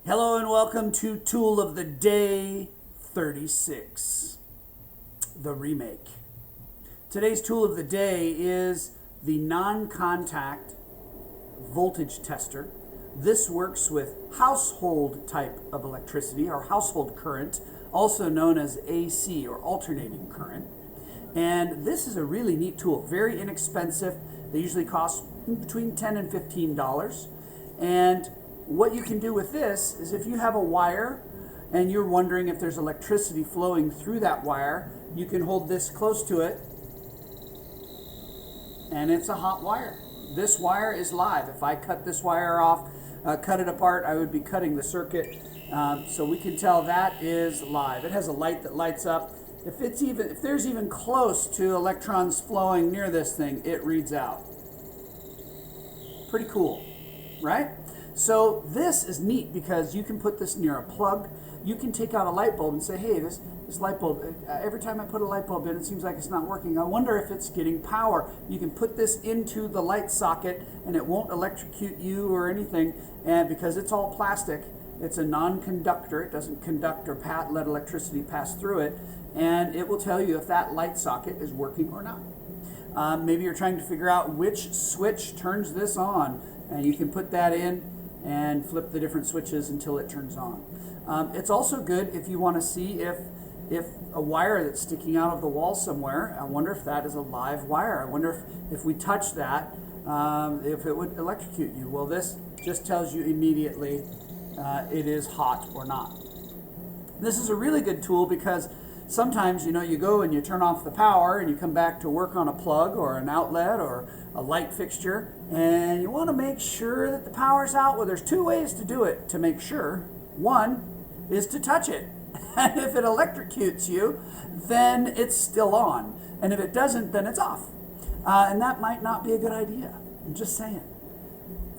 Hello and welcome to Tool of the Day 36, the remake. Today's tool of the day is the non-contact voltage tester. This works with household type of electricity or household current, also known as AC or alternating current. And this is a really neat tool, very inexpensive. They usually cost between $10 and $15. And what you can do with this is if you have a wire and you're wondering if there's electricity flowing through that wire, you can hold this close to it and it's a hot wire. This wire is live. If I cut this wire off, cut it apart, I would be cutting the circuit. So we can tell that is live. It has a light that lights up. If there's even close to electrons flowing near this thing, it reads out. Pretty cool, right? So this is neat because you can put this near a plug. You can take out a light bulb and say, hey, this light bulb, every time I put a light bulb in, it seems like it's not working. I wonder if it's getting power. You can put this into the light socket and it won't electrocute you or anything. And because it's all plastic, it's a non-conductor. It doesn't conduct or let electricity pass through it. And it will tell you if that light socket is working or not. Maybe you're trying to figure out which switch turns this on. And you can put that in and flip the different switches until it turns on. It's also good if you want to see if a wire that's sticking out of the wall somewhere, I wonder if that is a live wire. I wonder if we touch that, if it would electrocute you. Well, this just tells you immediately it is hot or not. This is a really good tool because sometimes, you go and you turn off the power and you come back to work on a plug or an outlet or a light fixture and you want to make sure that the power's out. Well, there's two ways to do it to make sure. One is to touch it. And if it electrocutes you, then it's still on. And if it doesn't, then it's off. And that might not be a good idea. I'm just saying.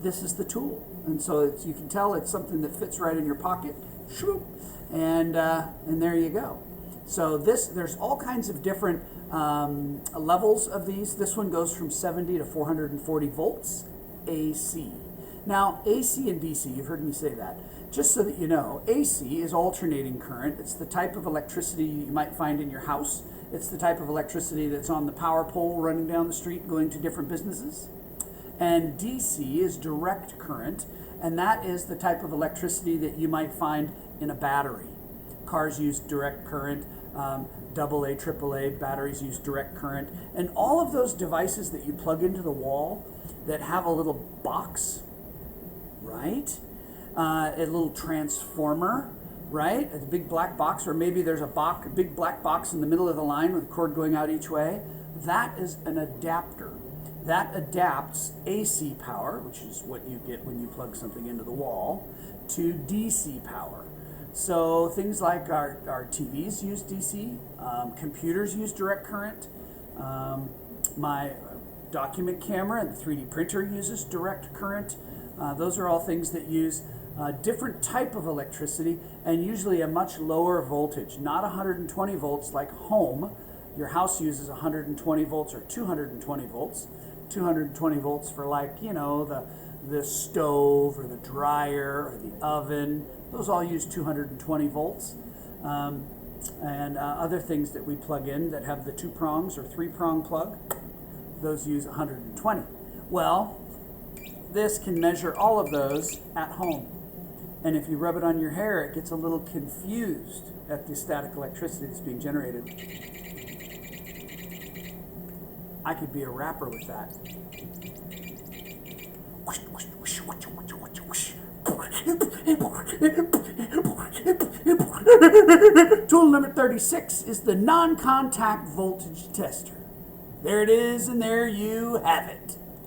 This is the tool. And so you can tell it's something that fits right in your pocket. And there you go. So there's all kinds of different levels of these. This one goes from 70 to 440 volts AC. Now, AC and DC, you've heard me say that. Just so that you know, AC is alternating current. It's the type of electricity you might find in your house. It's the type of electricity that's on the power pole running down the street going to different businesses. And DC is direct current, and that is the type of electricity that you might find in a battery. Cars use direct current. AA, AAA batteries use direct current. And all of those devices that you plug into the wall that have a little box, right? A little transformer, right? A big black box, or maybe there's a big black box in the middle of the line with a cord going out each way. That is an adapter. That adapts AC power, which is what you get when you plug something into the wall, to DC power. So things like our TVs use DC, computers use direct current, my document camera and the 3D printer uses direct current. Those are all things that use a different type of electricity and usually a much lower voltage, not 120 volts like home. Your house uses 120 volts or 220 volts. 220 volts for the stove or the dryer or the oven. Those all use 220 volts. And other things that we plug in that have the 2 prongs or 3-prong plug, those use 120. Well, this can measure all of those at home. And if you rub it on your hair, it gets a little confused at the static electricity that's being generated. I could be a rapper with that. Tool number 36 is the non-contact voltage tester. There it is, and there you have it.